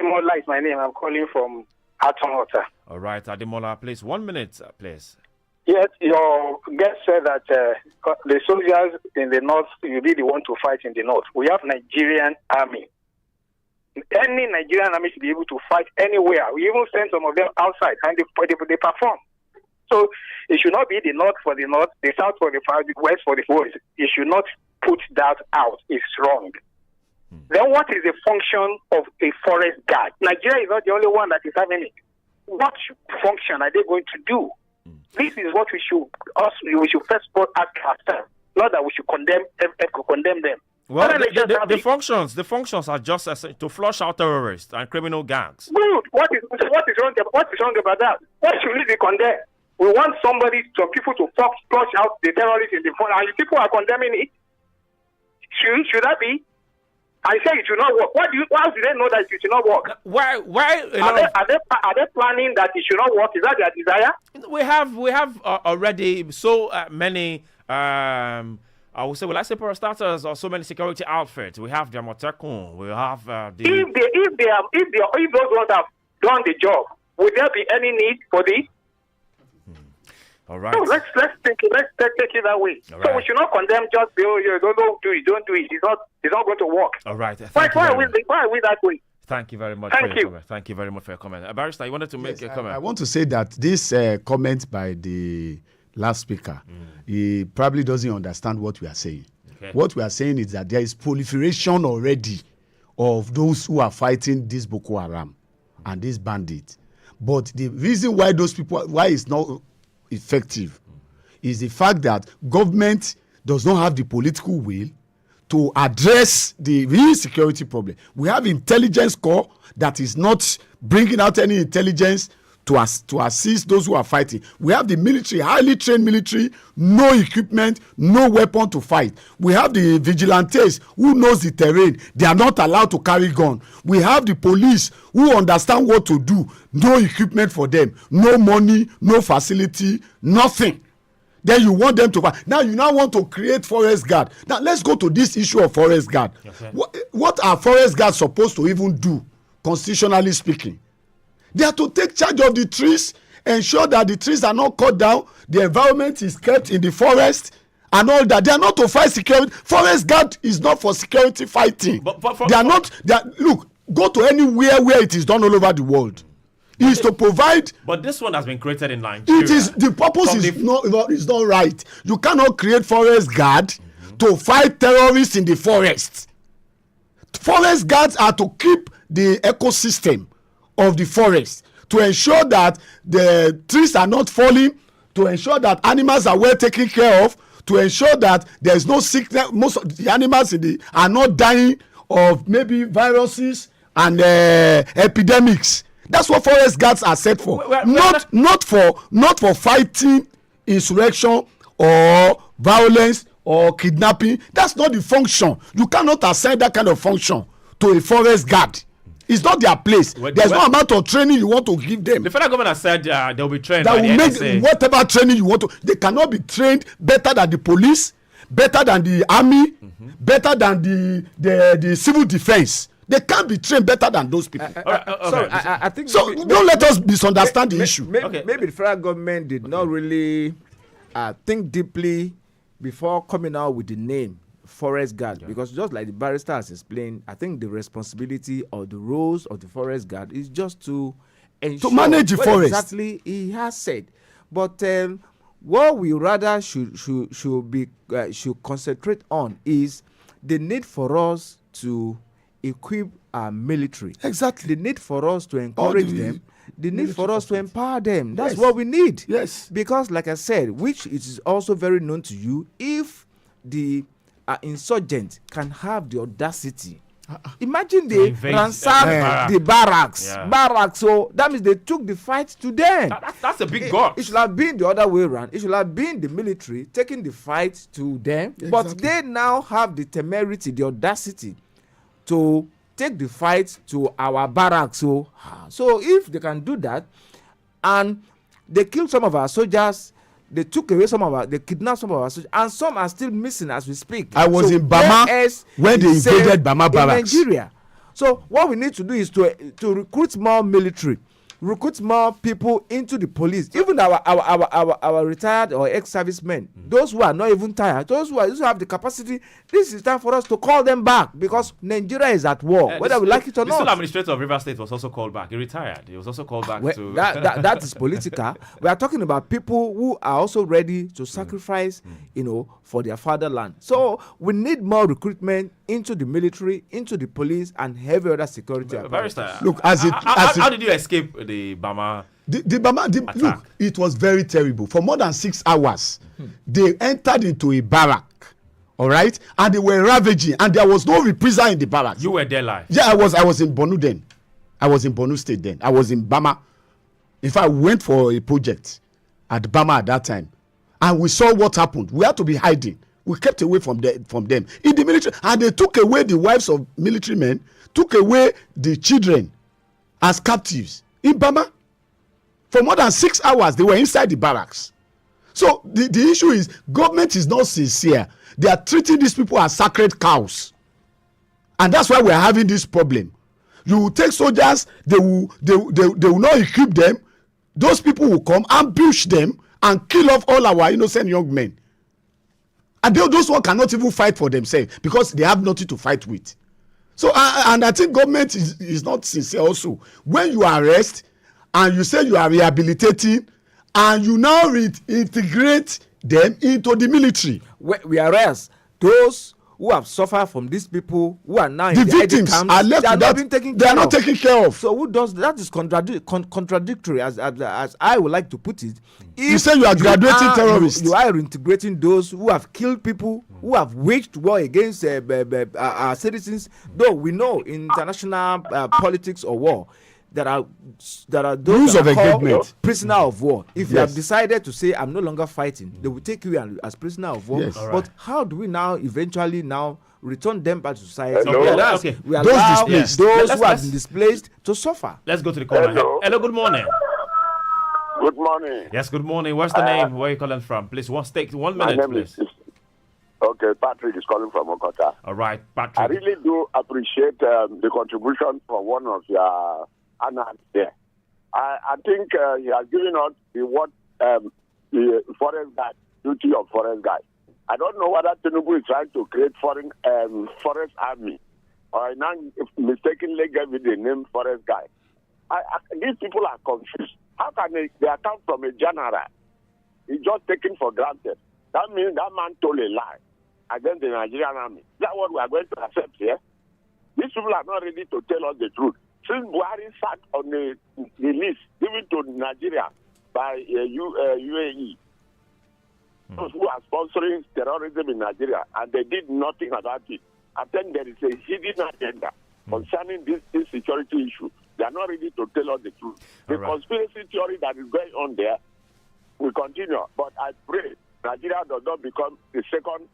Ademola is my name. I'm calling from Atomota. All right, Ademola, please. 1 minute, please. Yes, your guest said that the soldiers in the north, you be the one to fight in the north. We have Nigerian army. Any Nigerian army should be able to fight anywhere. We even send some of them outside, and they perform. So it should not be the north for the north, the south for the south, the west for the west. You should not put that out. It's wrong. Then what is the function of a forest guard? Nigeria is not the only one that is having it. What function are they going to do? This is what we should first of all ask ourselves. Not that we should condemn them. Well, the functions are just to flush out terrorists and criminal gangs. Good. What is wrong about that? Why should we be condemned? We want some people to flush out the terrorists in the front, and people are condemning it. Should that be? I say it should not work. How do they know that it should not work? Why? Are they planning that it should not work? Is that their desire? We have already so many. I would say, for starters, or so many security outfits. We have the Amotekun. We have the. If those ones have done the job, would there be any need for this? All right. So let's take it that way. All right. So we should not condemn just don't do it. It's not going to work. All right. Why are we that way? Thank you very much for your comment. Thank you very much for your comment. Barrister, you wanted to make a comment. I want to say that this comment by the last speaker, he probably doesn't understand what we are saying. Okay. What we are saying is that there is proliferation already of those who are fighting this Boko Haram and these bandits. But the reason why it's not effective is the fact that government does not have the political will to address the real security problem. We have intelligence corps that is not bringing out any intelligence to assist those who are fighting. We have the military, highly trained military, no equipment, no weapon to fight. We have the vigilantes who knows the terrain. They are not allowed to carry gun. We have the police who understand what to do. No equipment for them. No money, no facility, nothing. Then you want them to fight. Now you want to create forest guard. Now let's go to this issue of forest guard. Okay. What are forest guards supposed to even do, constitutionally speaking? They are to take charge of the trees, ensure that the trees are not cut down, the environment is kept in the forest, and all that. They are not to fight security. Forest guard is not for security fighting. Look, go to anywhere where it is done all over the world. It is to provide. But this one has been created in Nigeria. The purpose is not right. You cannot create forest guard to fight terrorists in the forest. Forest guards are to keep the ecosystem of the forest, to ensure that the trees are not falling, to ensure that animals are well taken care of, to ensure that there is no sickness. Most of the animals are not dying of maybe viruses and epidemics. That's what forest guards are set for. Not for fighting insurrection or violence or kidnapping. That's not the function. You cannot assign that kind of function to a forest guard. It's not their place. There's no amount of training you want to give them. The federal government has said they'll be trained that by will the make NSA. Whatever training you want to. They cannot be trained better than the police, better than the army, better than the civil defense. They can't be trained better than those people. I think so. Don't let us misunderstand the issue. Maybe the federal government did not really think deeply before coming out with the name forest guard, because just like the barrister has explained, I think the responsibility or the roles of the forest guard is just to ensure to manage the forest. Exactly, he has said. But what we rather should concentrate on is the need for us to equip our military. Exactly. The need for us to encourage them. The need for us to empower them. That's what we need. Yes. Because, like I said, which it is also very known to you, if the insurgent can have the audacity. Imagine they ransacked the barracks. Yeah. Barracks. So that means they took the fight to them. That's a big God. It should have been the other way around. It should have been the military taking the fight to them. Exactly. But they now have the temerity, the audacity to take the fight to our barracks. So if they can do that, and they killed some of our soldiers, they took away they kidnapped some of our soldiers, and some are still missing as we speak. I was in Bama when they invaded Bama barracks. In Nigeria. So what we need to do is to recruit more military, recruit more people into the police, even our retired or ex-servicemen, those who are not even tired, those who have the capacity. This is time for us to call them back, because Nigeria is at war, whether we like it or the not. still administrator of River State was also called back. He retired. He was also called back to that is political. We are talking about people who are also ready to sacrifice, for their fatherland. So we need more recruitment into the military, into the police, and every other security apparatus. Look, how did you escape the Bama? The Bama, look, it was very terrible. For more than 6 hours, they entered into a barrack, all right, and they were ravaging, and there was no reprisal in the barracks. You were there live? Yeah, I was in Borno then. I was in Borno State then. I was in Bama. In fact, I went for a project at Bama at that time, and we saw what happened. We had to be hiding. We kept away from them in the military, and they took away the wives of military men, took away the children as captives in Bama. For more than 6 hours, they were inside the barracks. So the issue is, government is not sincere. They are treating these people as sacred cows, and that's why we are having this problem. You will take soldiers, they will not equip them. Those people will come, ambush them, and kill off all our innocent young men. And those ones cannot even fight for themselves, because they have nothing to fight with. So and I think government is not sincere also. When you arrest and you say you are rehabilitating, and you now reintegrate them into the military. We arrest those who have suffered from these people who are now in the victims camps, are left they are not taken care of. So who does that? Is contradictory, as I would like to put it. If you say you are graduating terrorists, you are integrating those who have killed people, who have waged war against our citizens. Though we know in international politics or war, there are those rules that of are called engagement, prisoner of war. If you Yes. have decided to say I'm no longer fighting, they will take you as prisoner of war. Yes. But how do we now eventually return them back to society? Hello? Okay. We allow displaced. those who have Let's- been displaced to suffer. Let's go to the corner. Hello. Good morning. Good morning. Yes, good morning. What's the name? Where are you calling from? Please, take 1 My minute, name is please. Okay, Patrick is calling from Okota. All right, I Patrick. really do appreciate the contribution from one of your analysts there. I think he has given us the forest guard, duty of forest guard. I don't know whether Tinubu is trying to create forest army, or now mistakenly gave it the name forest guard. These people are confused. How can they account from a general? It's just taken for granted. That means that man told a lie against the Nigerian army. That's what we are going to accept here. These people are not ready to tell us the truth. Since Buhari sat on the list given to Nigeria by UAE, those who are sponsoring terrorism in Nigeria, and they did nothing about it. I think there is a hidden agenda concerning this insecurity issue. They are not ready to tell us the truth. The conspiracy theory that is going on there will continue, but I pray Nigeria does not become the second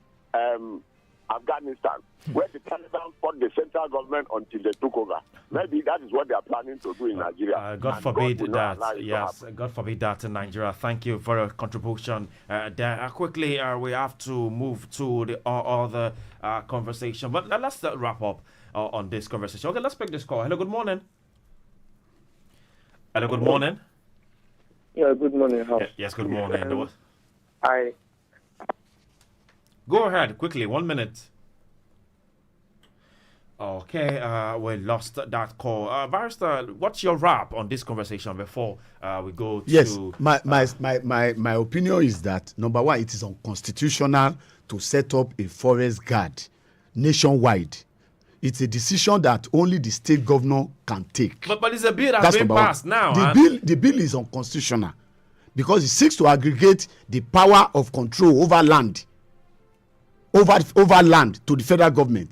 Afghanistan, where the Taliban fought the central government until they took over. Maybe that is what they are planning to do in Nigeria. God forbid that. Yes, God forbid that in Nigeria. Thank you for your contribution. Quickly, we have to move to the other conversation. But let's wrap up on this conversation. Okay, let's pick this call. Hello, good morning. Hello, good morning. Yeah, good morning, House. Yes, good morning. Go ahead, quickly, 1 minute. Okay, we lost that call. Barrister, what's your wrap on this conversation before we go to... Yes, my opinion is that, number one, it is unconstitutional to set up a forest guard nationwide. It's a decision that only the state governor can take. But it's a bill that's been passed now. The bill is unconstitutional because it seeks to aggregate the power of control over land, over land to the federal government,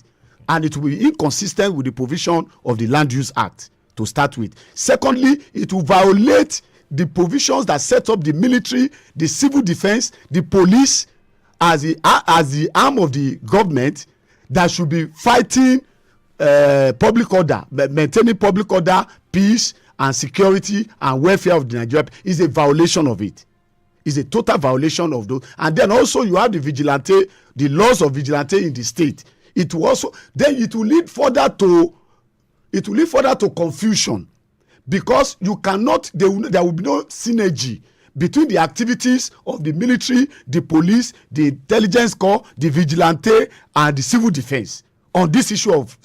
and it will be inconsistent with the provision of the Land Use Act to start with. Secondly, it will violate the provisions that set up the military, the civil defense, the police as the arm of the government that should be fighting public order, maintaining public order, peace and security and welfare of the Nigeria. Is a violation of it. Is a total violation of those. And then also you have the laws of vigilante in the state. It will also, then it will lead further to it will lead further to confusion, because you cannot, there will be no synergy between the activities of the military, the police, the intelligence corps, the vigilante, and the civil defense on this issue of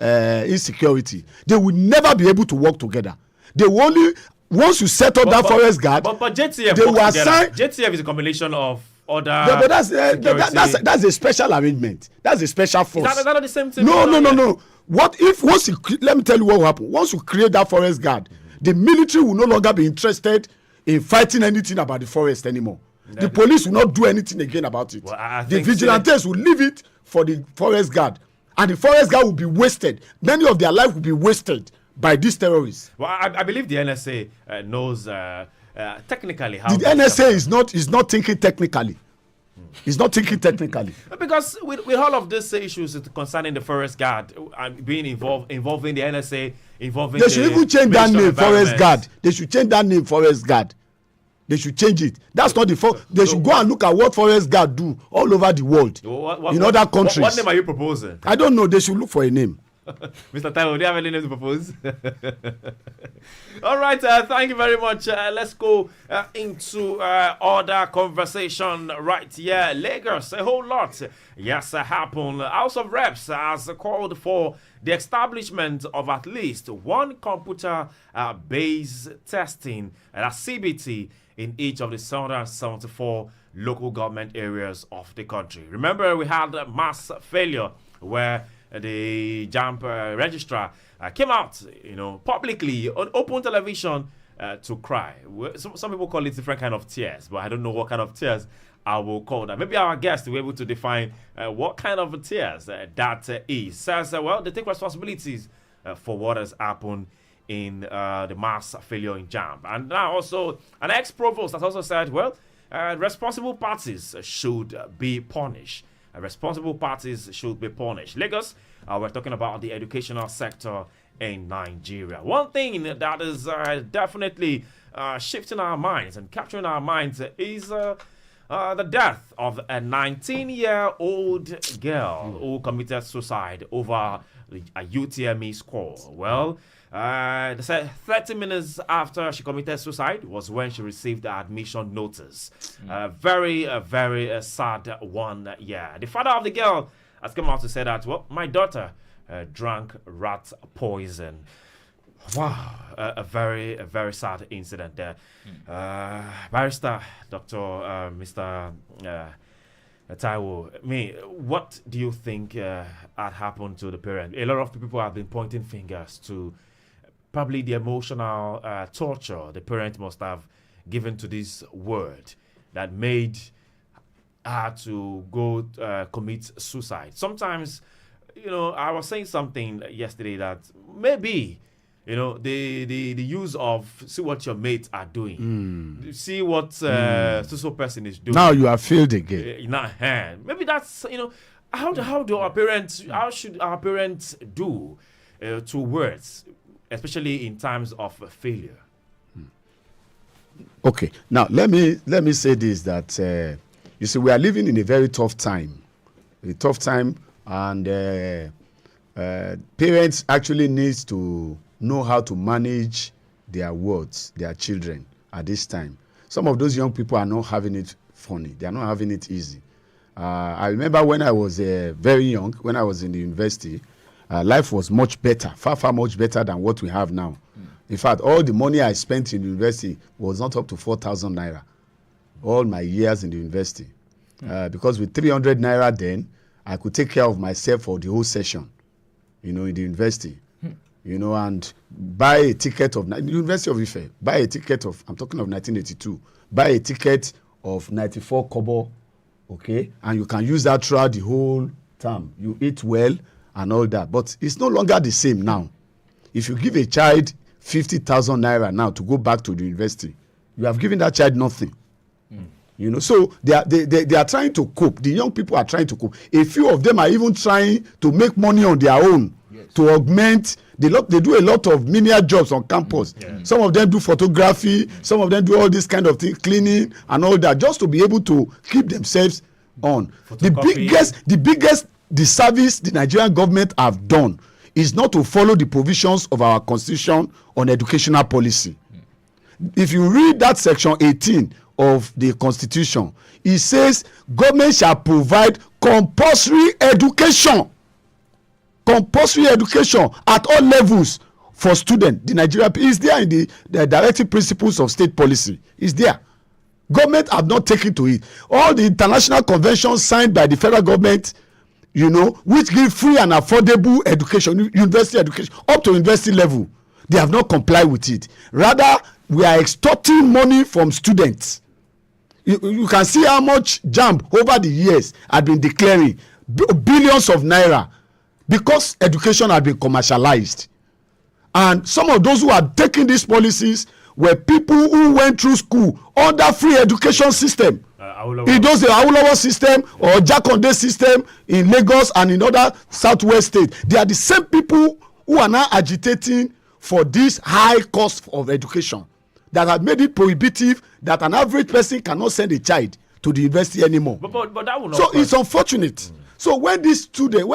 insecurity. They will never be able to work together. They will only, once you set up that forest guard, but JTF, they will assign. JTF is a combination of other. Yeah, but that's a special arrangement. That's a special force. Is that not the same thing? No. What if once you, let me tell you what will happen. Once you create that forest guard, the military will no longer be interested in fighting anything about the forest anymore. The police will not do anything again about it. Well, the vigilantes will leave it for the forest guard, and the forest guard will be wasted. Many of their life will be wasted by these terrorists. Well, I believe the NSA knows technically how. The NSA is not thinking technically. It's not thinking technically. Because with all of these issues concerning the forest guard being involving the NSA, involving they should even change that name, forest guard. They should change that name, forest guard. They should change it. That's not the they should go and look at what forest guard do all over the world, in other countries. What name are you proposing? I don't know. They should look for a name. Mr. Taiwo, do you have any name to propose? All right, thank you very much. Let's go into other conversation right here. Lagos, a whole lot. Yes, happened. House of Reps has called for the establishment of at least one computer-based testing at CBT in each of the 774 local government areas of the country. Remember, we had mass failure where the JAMB registrar came out, publicly on open television to cry. Some people call it different kind of tears, but I don't know what kind of tears I will call that. Maybe our guest will be able to define what kind of tears that is. Says, they take responsibilities for what has happened in the mass failure in JAMB. And now also an ex-provost has also said, responsible parties should be punished. Responsible parties should be punished. Lagos, we're talking about the educational sector in Nigeria. One thing that is definitely shifting our minds and capturing our minds is the death of a 19-year-old girl who committed suicide over a UTME score. They said 30 minutes after she committed suicide was when she received the admission notice. Very sad one. Yeah, the father of the girl has come out to say that, my daughter drank rat poison. Wow, a very sad incident there. Barrister, Dr. Mr. Taiwo, what do you think had happened to the parent? A lot of people have been pointing fingers to probably the emotional torture the parent must have given to this word that made her to go commit suicide. Sometimes, I was saying something yesterday that maybe, the use of see what your mates are doing, see what so person is doing. Now you are failed again. Maybe that's, how should our parents do to words, especially in times of failure? Okay, now let me say this, that you see, we are living in a very tough time, and parents actually need to know how to manage their words, their children at this time. Some of those young people are not having it funny. They are not having it easy. I remember when I was very young, when I was in the university, life was much better, far much better than what we have now. In fact, all the money I spent in the university was not up to 4,000 naira. All my years in the university. Because with 300 naira then, I could take care of myself for the whole session, in the university. And buy a ticket of the University of Ife, buy a ticket of, I'm talking of 1982, buy a ticket of 94 kobo, okay? And you can use that throughout the whole term. You eat well and all that. But it's no longer the same now. If you give a child 50,000 naira now to go back to the university, you have given that child nothing. So they are trying to cope. The young people are trying to cope. A few of them are even trying to make money on their own, to augment. They do a lot of menial jobs on campus. Some of them do photography. Some of them do all this kind of thing, cleaning and all that, just to be able to keep themselves on. The biggest service the Nigerian government have done is not to follow the provisions of our constitution on educational policy. If you read that section 18 of the constitution, it says government shall provide compulsory education at all levels for students. The Nigeria is there in the directive principles of state policy. Is there. Government have not taken to it. All the international conventions signed by the federal government, which give free and affordable education, university education, up to university level, they have not complied with it. Rather, we are extorting money from students. You can see how much JAMB over the years had been declaring billions of naira because education had been commercialized. And some of those who are taking these policies were people who went through school under free education system. In those the Awolowo system or Jakonde system in Lagos and in other southwest states. They are the same people who are now agitating for this high cost of education that have made it prohibitive that an average person cannot send a child to the university anymore. But that will not so it's unfortunate. So when these children,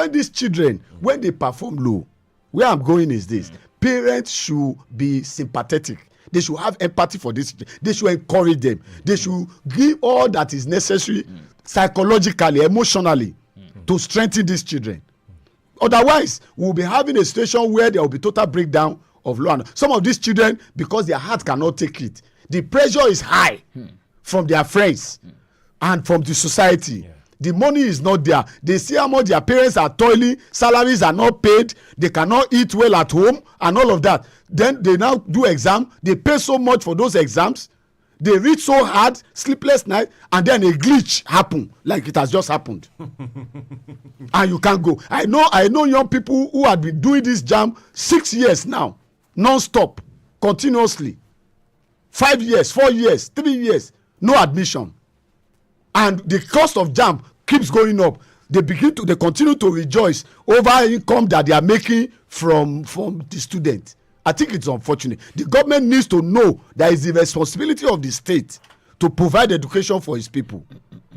when they perform low, where I'm going is this: parents should be sympathetic. They should have empathy for this. They should encourage them. They should give all that is necessary psychologically, emotionally to strengthen these children. Otherwise, we'll be having a situation where there will be total breakdown of law. Some of these children, because their heart cannot take it, the pressure is high from their friends and from the society. The money is not there. They see how much their parents are toiling, salaries are not paid, they cannot eat well at home and all of that. Then they now do exam, they pay so much for those exams, they read so hard, sleepless night, and then a glitch happen like it has just happened. And you can't go. I know young people who have been doing this JAMB 6 years now, non-stop, continuously. 5 years, 4 years, 3 years, no admission. And the cost of JAMB keeps going up. They continue to rejoice over income that they are making from the student. I think it's unfortunate. The government needs to know that it's the responsibility of the state to provide education for its people.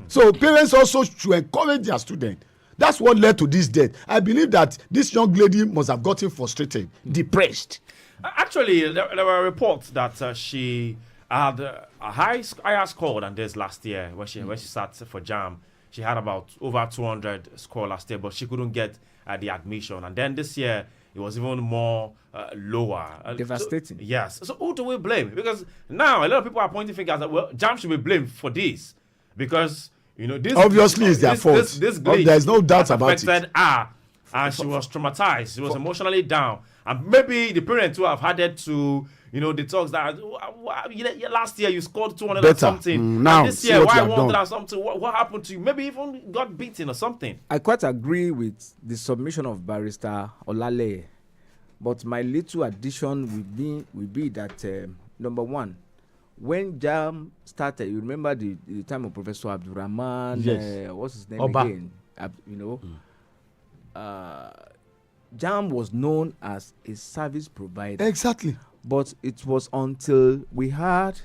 So parents also should encourage their students. That's what led to this death. I believe that this young lady must have gotten frustrated, depressed. Actually, there were reports that she had a higher score than this last year when she sat for JAMB. She had about over 200 score last year, but she couldn't get the admission. And then this year, it was even more lower. Devastating. So, yes. So who do we blame? Because now a lot of people are pointing fingers that, well, JAMB should be blamed for this. Because, this... Obviously, it's their fault. This there's no doubt about it. And she was traumatized. She was emotionally down. And maybe the parents who have added to, the talks that last year you scored 200 or something. Now, and this year, why 100 or something? What happened to you? Maybe even got beaten or something. I quite agree with the submission of Barrister Olaleye. But my little addition will be that, number one, when JAMB started, you remember the time of Professor Abdurrahman, yes. What's his name Oba. again? JAMB was known as a service provider. Exactly. But it was until we had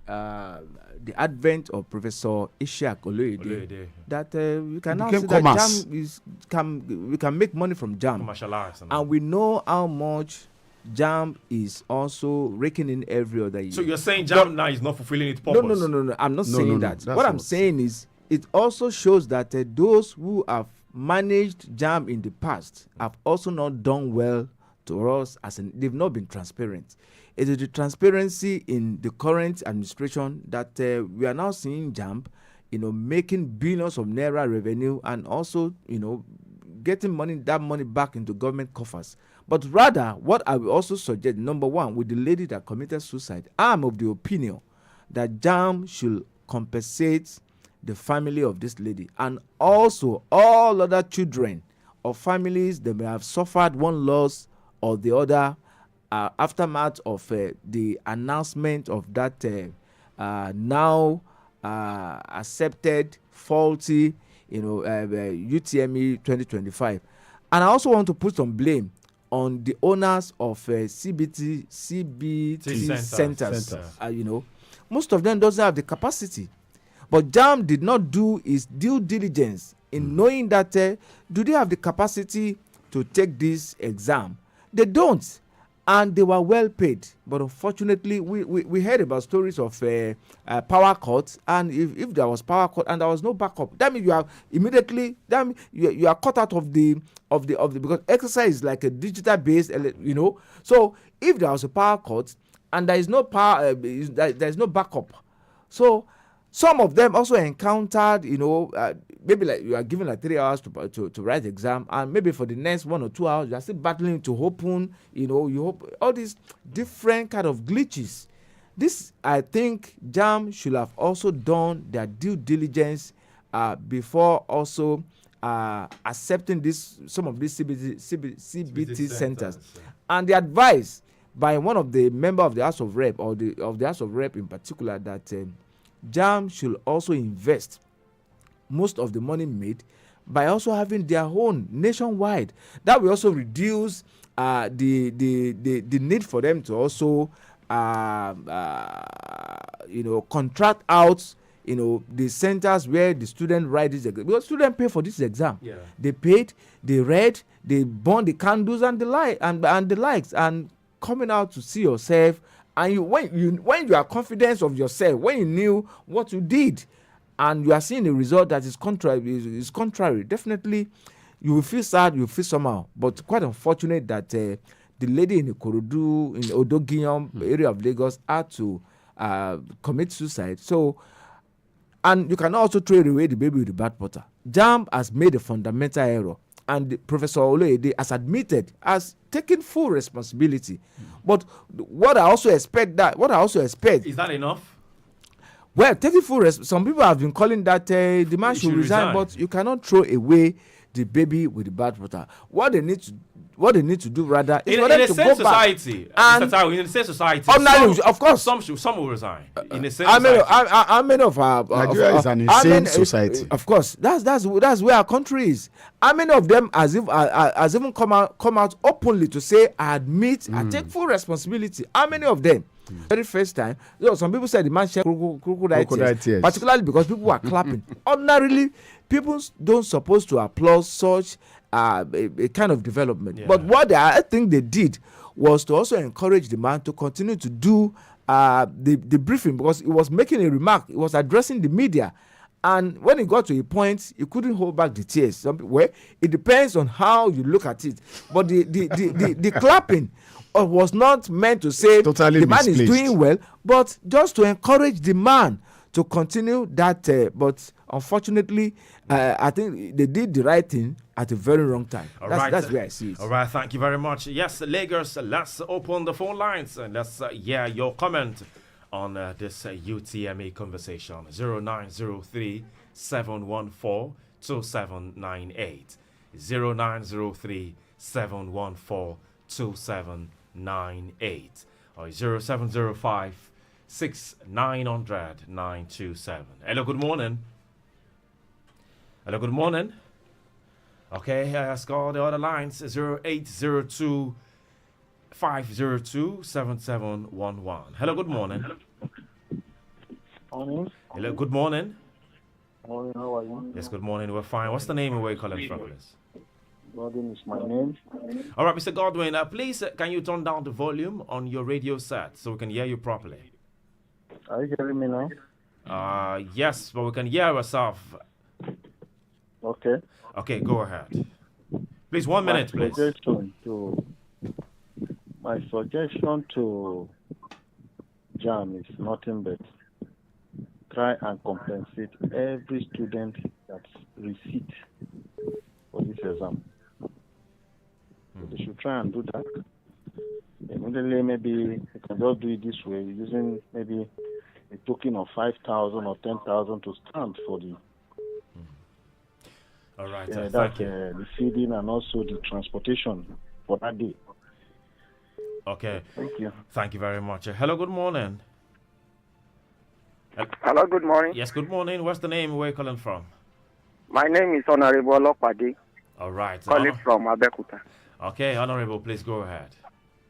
the advent of Professor Ishaq Oloyede that we can now see that JAMB we can make money from JAMB. And we know how much JAMB is also raking in every other year. So you're saying JAMB now is not fulfilling its purpose? No. I'm not saying that. What I'm saying is it also shows that those who have managed JAMB in the past have also not done well to us, they've not been transparent. It is the transparency in the current administration that we are now seeing JAMB, making billions of naira revenue and also, getting that money back into government coffers. But rather, what I will also suggest, number one, with the lady that committed suicide, I'm of the opinion that JAMB should compensate the family of this lady and also all other children or families that may have suffered one loss or the other aftermath of the announcement of that now accepted faulty UTME 2025. And I also want to put some blame on the owners of CBT centers. Most of them doesn't have the capacity. But JAMB did not do its due diligence in knowing that do they have the capacity to take this exam. They don't. And they were well paid. But unfortunately, we heard about stories of power cuts. And if there was power cut and there was no backup, that means you are immediately, that means you are cut out of the because exercise is like a digital based, So if there was a power cut and there is no power, there is no backup. So some of them also encountered, maybe like you are given like 3 hours to write the exam, and maybe for the next 1 or 2 hours you are still battling to open, you hope all these different kind of glitches. This, I think, JAMB should have also done their due diligence before also accepting some of these CBT centers. And the advice by one of the member of the House of Rep, or of the House of Rep in particular, that JAMB should also invest most of the money made by also having their own nationwide. That will also reduce the need for them to also contract out the centers where the student write this exam, because students pay for this exam. They paid, they read, they burn the candles and the likes, and coming out to see yourself. And when you are confident of yourself, when you knew what you did, and you are seeing a result that is contrary, definitely you will feel sad, you will feel somehow. But quite unfortunate that the lady in Ikorodu, in Odogiyan area of Lagos, had to commit suicide. So, and you cannot also throw away the baby with the bathwater. JAMB has made a fundamental error, and Professor Olopade has admitted, has taken full responsibility. But what I also expect is that enough? Well, taking full some people have been calling that the man should resign, but you cannot throw away the baby with the bathwater. What they need to do rather is for them to go back. And in the same society, of course, some will resign. In the same society, how many of our Nigeria is an insane society? Of course, that's where our country is. How many of them has even come out openly to say, I admit, I take full responsibility? How many of them? Very first time, some people said the man shed crocodile tears, particularly because people were clapping. Ordinarily, people don't supposed to applaud such a kind of development. But what I think they did was to also encourage the man to continue to do the briefing, because he was making a remark, he was addressing the media. And when it got to a point, he couldn't hold back the tears. Well, it depends on how you look at it. But the clapping was not meant to say totally the man misplaced. Is doing well, but just to encourage the man to continue that. But unfortunately, I think they did the right thing at a very wrong time. That's where I see it. All right, thank you very much. Yes, Lagos, let's open the phone lines and let's hear your comment on this UTME conversation. 0903 714 2798. 0903 714 2798 or 0705 6900 927. Hello, good morning. Hello, good morning. Okay, let's call the other lines. 0802 502 7711. Hello, good morning. Morning. Hello, good morning. Morning, how are you? Yes, good morning. We're fine. What's the name and where you calling from, please? Godwin is my name. All right, Mr. Godwin, please, can you turn down the volume on your radio set so we can hear you properly? Are you hearing me now? Yes, but we can hear ourselves. Okay. Okay, go ahead. Please, 1 minute, please. My suggestion to JAMB is nothing but try and compensate every student that's receipt for this exam. So they should try and do that. Immediately, maybe you can just do it this way, using maybe a token of 5,000 or 10,000 to stand for the. All right. That's the feeding and also the transportation for that day. Okay. Thank you. Thank you very much. Hello, good morning. Hello, good morning. Yes, good morning. What's the name? Where are you calling from? My name is Honorable Olopade. All right. Calling from Abeokuta. Okay, Honorable, please go ahead.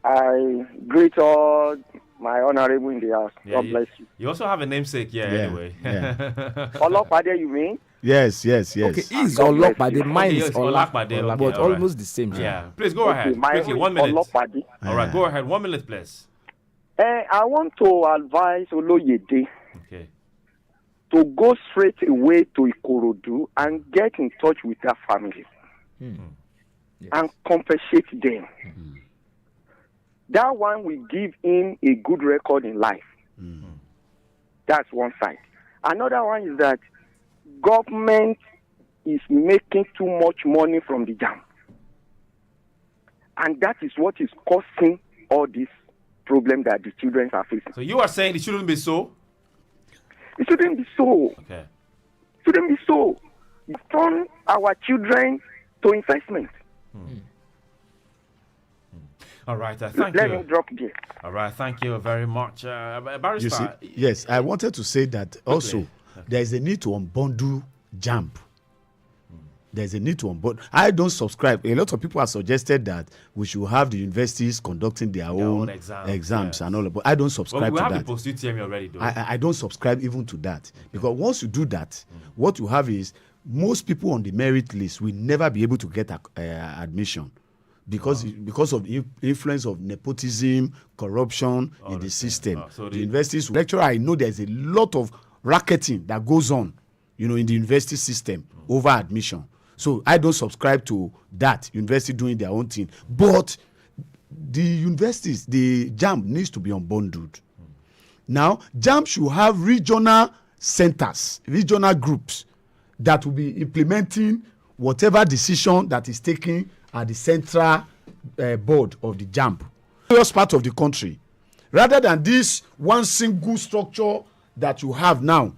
I greet all my honorable in the house. God bless you. You also have a namesake here anyway. Yeah. Olopade, you mean? Yes. Okay, is Olopade, mine is Olopade, but almost the same. Yeah, please go ahead. Quickly, 1 minute. Olopade. All right, go ahead. 1 minute, please. I want to advise Oloyede Okay. to go straight away to Ikorodu and get in touch with their families and compensate them. That one will give him a good record in life. That's one side. Another one is that government is making too much money from the JAMB. And that is what is causing all this problem that the children are facing. So you are saying it shouldn't be so? It shouldn't be so. Okay. It shouldn't be so. We turn our children to investment. All right, thank you. Let me drop this. All right, thank you very much. Barrister. You see, yes, I wanted to say that also there is a need to unbundle JAMB. There's a need to unbundle. I don't subscribe. A lot of people have suggested that we should have the universities conducting their own exams and all, but I don't subscribe to that. We have the post-UTME already, though. I don't subscribe even to that, because once you do that, what you have is most people on the merit list will never be able to get admission. Because of the influence of nepotism, corruption in the system. So the universities, lecturer, I know there's a lot of racketing that goes on, in the university system over admission. So I don't subscribe to that, university doing their own thing. But the universities, the JAMB needs to be unbundled. Now, JAMB should have regional centers, regional groups that will be implementing whatever decision that is taken at the central board of the JAMB, various part of the country, rather than this one single structure that you have now,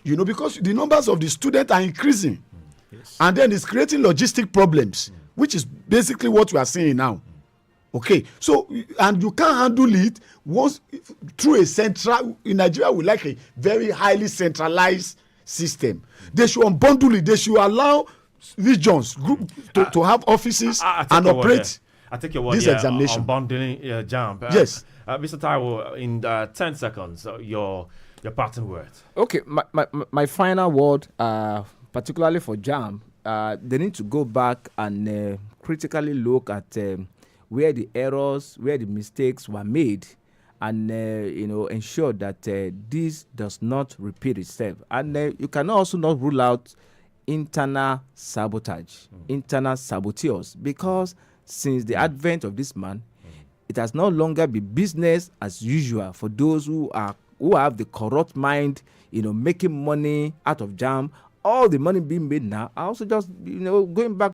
because the numbers of the students are increasing, and then it's creating logistic problems, which is basically what we are seeing now. Okay, so and you can't handle it once through a central. In Nigeria, we like a very highly centralized system. They should unbundle it. They should allow regions to have offices and operate. I take your word. This examination on bundling JAMB. Yes, Mr. Taiwo, in 10 seconds, your parting words. Okay, my final word, particularly for JAMB, they need to go back and critically look at where the errors, where the mistakes were made, and ensure that this does not repeat itself. And you can also not rule out internal sabotage, internal saboteurs, because since the advent of this man, it has no longer been business as usual for those who have the corrupt mind, making money out of JAMB. All the money being made now are also just going back